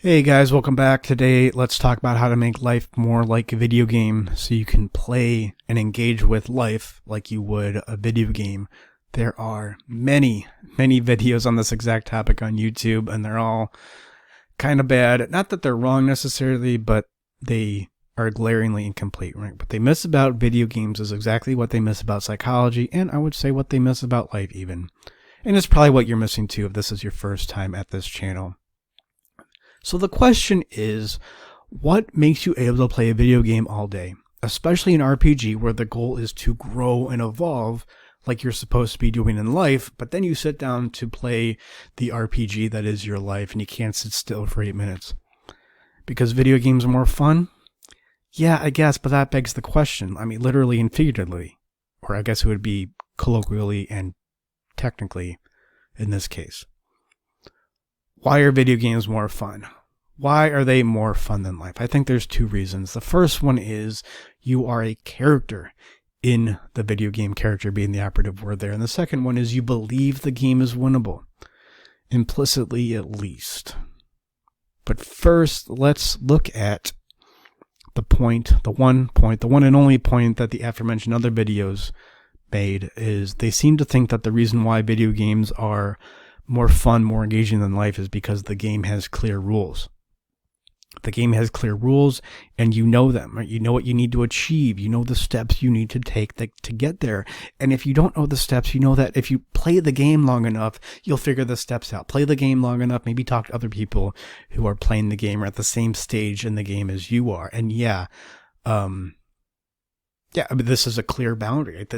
Hey guys, welcome back. Today, let's talk about how to make life more like a video game so you can play and engage with life like you would a video game. There are many videos on this exact topic on YouTube, and they're all kind of bad. Not that they're wrong necessarily, but they are glaringly incomplete, right? What they miss about video games is exactly what they miss about psychology, and I would say what they miss about life even. And it's probably what you're missing too if this is your first time at this channel. So the question is, what makes you able to play a video game all day, especially an RPG where the goal is to grow and evolve like you're supposed to be doing in life, but then you sit down to play the RPG that is your life and you can't sit still for 8 minutes? Because video games are more fun? Yeah, I guess, but that begs the question. I mean, literally and figuratively, or I guess it would be colloquially and technically in this case. Why are video games more fun? Why are they more fun than life? I think there's two reasons. The first one is you are a character in the video game, character being the operative word there. And the second one is you believe the game is winnable, implicitly at least. But first, let's look at the one and only point that the aforementioned other videos made is they seem to think that the reason why video games are more fun, more engaging than life is because the game has clear rules. The game has clear rules and you know them, right? You know what you need to achieve. You know the steps you need to take to get there. And if you don't know the steps, you know that if you play the game long enough, you'll figure the steps out. Play the game long enough, maybe talk to other people who are playing the game or at the same stage in the game as you are. And I mean, this is a clear boundary. Right?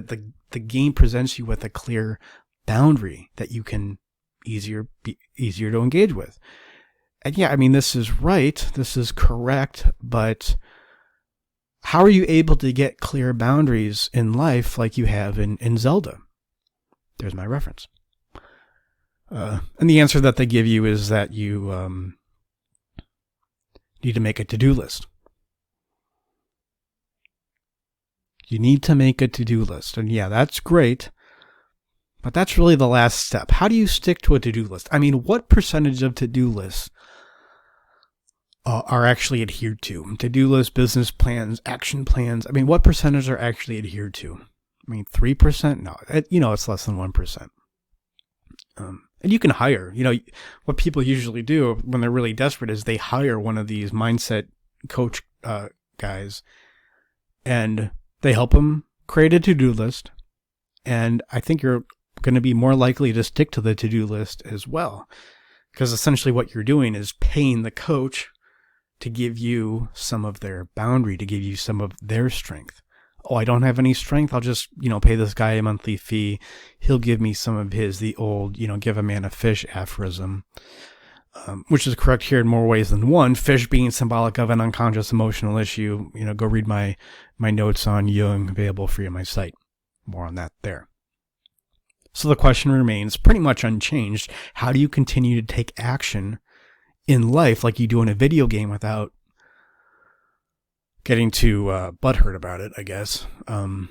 The game presents you with a clear boundary that you can be easier to engage with. And yeah, I mean, this is right. This is correct. But how are you able to get clear boundaries in life like you have in Zelda? There's my reference. And the answer that they give you is that you need to make a to-do list. You need to make a to-do list. And yeah, that's great. But that's really the last step. How do you stick to a to-do list? I mean, what percentage of to-do lists are actually adhered to? To-do lists, business plans, action plans. I mean, what percentage are actually adhered to? I mean, 3%? No, it's less than 1%. And you can hire, what people usually do when they're really desperate is they hire one of these mindset coach guys and they help them create a to-do list. And I think you're going to be more likely to stick to the to-do list as well. Because essentially what you're doing is paying the coach to give you some of their boundary, to give you some of their strength. Oh, I don't have any strength. I'll just, pay this guy a monthly fee. He'll give me some of the old, give a man a fish aphorism, which is correct here in more ways than one. Fish being symbolic of an unconscious emotional issue. Go read my notes on Jung, available free on my site. More on that there. So the question remains pretty much unchanged. How do you continue to take action in life like you do in a video game without getting too butthurt about it, I guess? And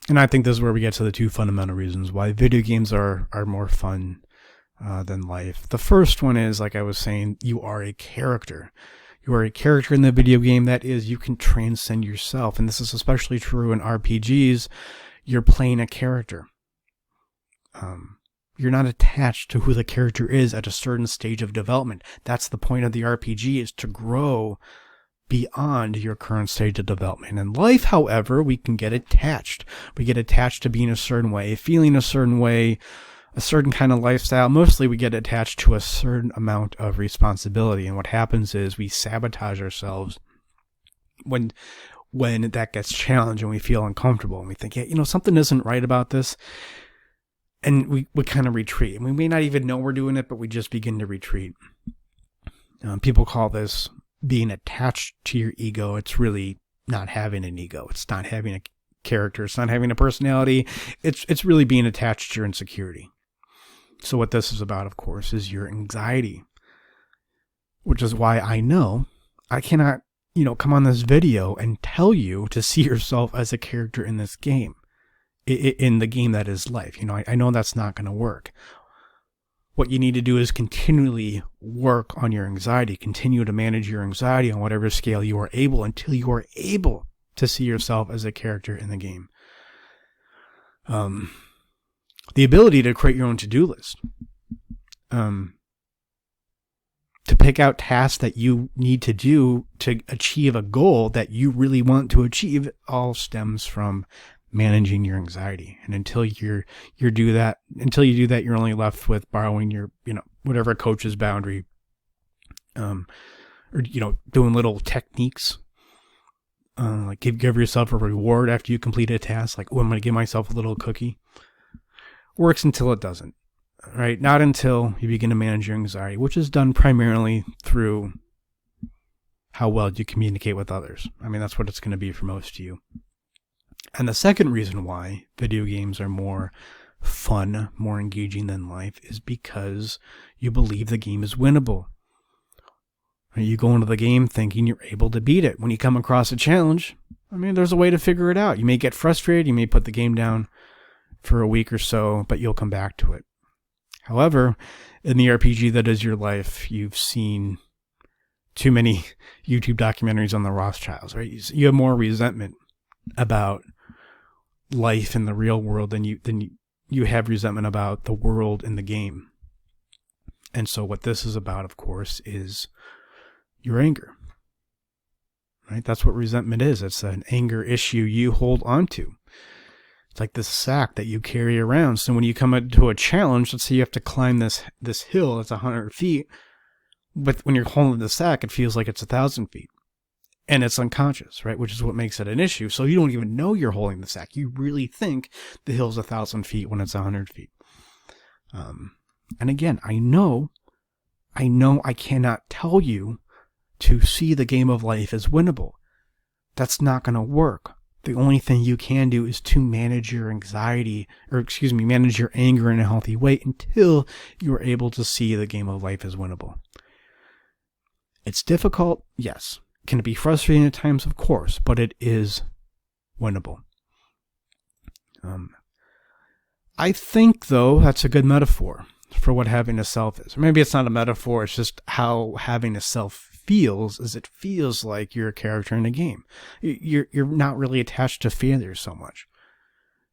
I think this is where we get to the two fundamental reasons why video games are more fun than life. The first one is, like I was saying, you are a character. You are a character in the video game. That is, you can transcend yourself. And this is especially true in RPGs. You're playing a character. You're not attached to who the character is at a certain stage of development. That's the point of the RPG, is to grow beyond your current stage of development. In life, however, we can get attached. We get attached to being a certain way, feeling a certain way, a certain kind of lifestyle. Mostly we get attached to a certain amount of responsibility. And what happens is we sabotage ourselves when that gets challenged and we feel uncomfortable and we think, something isn't right about this. And we kind of retreat. And we may not even know we're doing it, but we just begin to retreat. People call this being attached to your ego. It's really not having an ego. It's not having a character. It's not having a personality. It's really being attached to your insecurity. So what this is about, of course, is your anxiety. Which is why I know I cannot, come on this video and tell you to see yourself as a character in this game. In the game that is life. I know that's not going to work. what you need to do is continually work on your anxiety, continue to manage your anxiety on whatever scale you are able until you are able to see yourself as a character in the game. The ability to create your own to-do list. To pick out tasks that you need to do to achieve a goal that you really want to achieve, it all stems from managing your anxiety. And until you do that, you're only left with borrowing your, whatever coach's boundary, or, doing little techniques, like give yourself a reward after you complete a task. Like, I'm going to give myself a little cookie. Works until it doesn't. Right? Not until you begin to manage your anxiety, which is done primarily through how well you communicate with others. I mean, that's what it's going to be for most of you. And the second reason why video games are more fun, more engaging than life is because you believe the game is winnable. You go into the game thinking you're able to beat it. When you come across a challenge, there's a way to figure it out. You may get frustrated, you may put the game down for a week or so, but you'll come back to it. However, in the RPG that is your life, you've seen too many YouTube documentaries on the Rothschilds, right? You have more resentment about life in the real world than you have resentment about the world in the game. And so what this is about, of course, is your anger, right? That's what resentment is. It's an anger issue you hold on to. It's like this sack that you carry around. So when you come into a challenge, let's say you have to climb this hill that's 100 feet, but when you're holding the sack, it feels like it's 1,000 feet. And it's unconscious, right? Which is what makes it an issue. So you don't even know you're holding the sack. You really think the hill's 1,000 feet when it's 100 feet. And again, I know I cannot tell you to see the game of life as winnable. That's not going to work. The only thing you can do is to manage your anxiety, manage your anger in a healthy way until you're able to see the game of life as winnable. It's difficult, yes. Can it be frustrating at times? Of course, but it is winnable. I think, though, that's a good metaphor for what having a self is. Or maybe it's not a metaphor, it's just how having a self feels, is it feels like you're a character in a game. You're not really attached to failure so much.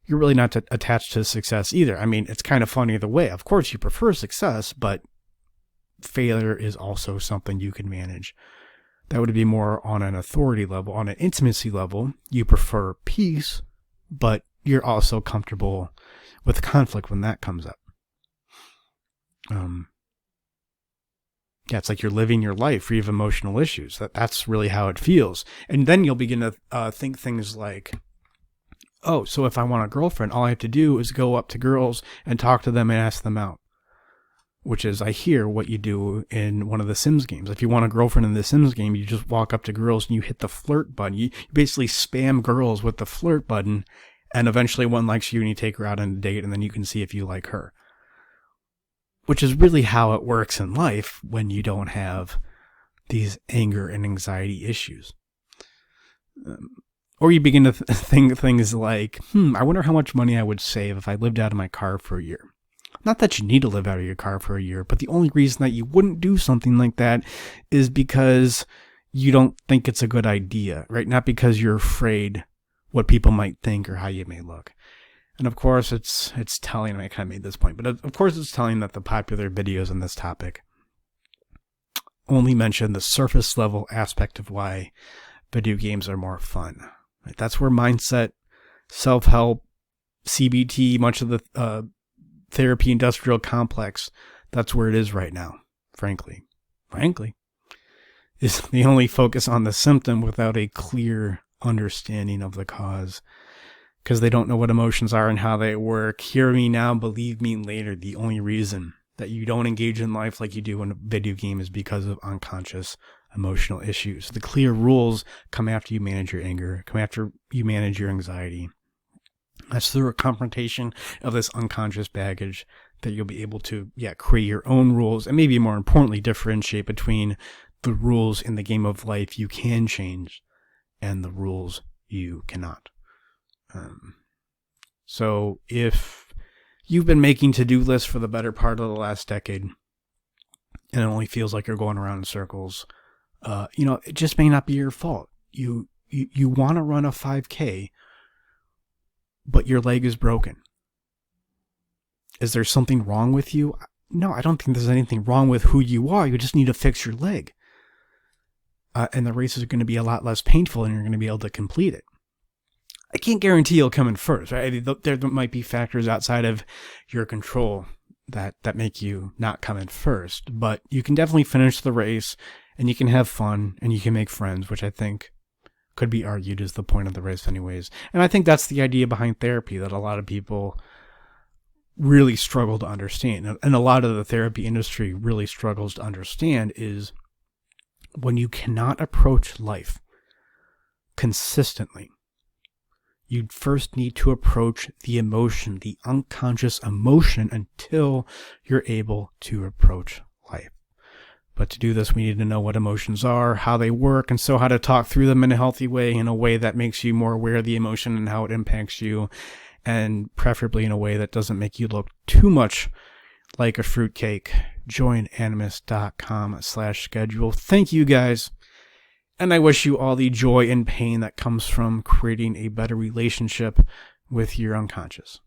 You're really not attached to success either. It's kind of fun either way. Of course, you prefer success, but failure is also something you can manage. That would be more on an authority level. On an intimacy level, you prefer peace, but you're also comfortable with conflict when that comes up. Yeah, it's like you're living your life free of emotional issues. That's really how it feels. And then you'll begin to think things like, oh, so if I want a girlfriend, all I have to do is go up to girls and talk to them and ask them out. Which is, I hear, what you do in one of the Sims games. If you want a girlfriend in the Sims game, you just walk up to girls and you hit the flirt button. You basically spam girls with the flirt button, and eventually one likes you and you take her out on a date, and then you can see if you like her. Which is really how it works in life when you don't have these anger and anxiety issues. Or you begin to think things like, I wonder how much money I would save if I lived out of my car for a year. Not that you need to live out of your car for a year, but the only reason that you wouldn't do something like that is because you don't think it's a good idea, right? Not because you're afraid what people might think or how you may look. And of course, it's telling, I kind of made this point, but of course it's telling that the popular videos on this topic only mention the surface level aspect of why video games are more fun. Right? That's where mindset, self-help, CBT, much of the therapy industrial complex, that's where it is right now, frankly, is the only focus on the symptom without a clear understanding of the cause. Because they don't know what emotions are and how they work. Hear me now, believe me later. The only reason that you don't engage in life like you do in a video game is because of unconscious emotional issues. The clear rules come after you manage your anger, come after you manage your anxiety. That's through a confrontation of this unconscious baggage that you'll be able to, create your own rules, and maybe more importantly, differentiate between the rules in the game of life you can change and the rules you cannot. So if you've been making to-do lists for the better part of the last decade, and it only feels like you're going around in circles, it just may not be your fault. You want to run a 5K, but your leg is broken. Is there something wrong with you? No, I don't think there's anything wrong with who you are. You just need to fix your leg. And the races are going to be a lot less painful, and you're going to be able to complete it. I can't guarantee you'll come in first, right? There might be factors outside of your control that make you not come in first, but you can definitely finish the race, and you can have fun, and you can make friends, which I think could be argued is the point of the race anyways. And I think that's the idea behind therapy that a lot of people really struggle to understand. And a lot of the therapy industry really struggles to understand is when you cannot approach life consistently, you first need to approach the emotion, the unconscious emotion, until you're able to approach life. But to do this, we need to know what emotions are, how they work, and so how to talk through them in a healthy way, in a way that makes you more aware of the emotion and how it impacts you, and preferably in a way that doesn't make you look too much like a fruitcake. Join animus.com/schedule. Thank you guys. And I wish you all the joy and pain that comes from creating a better relationship with your unconscious.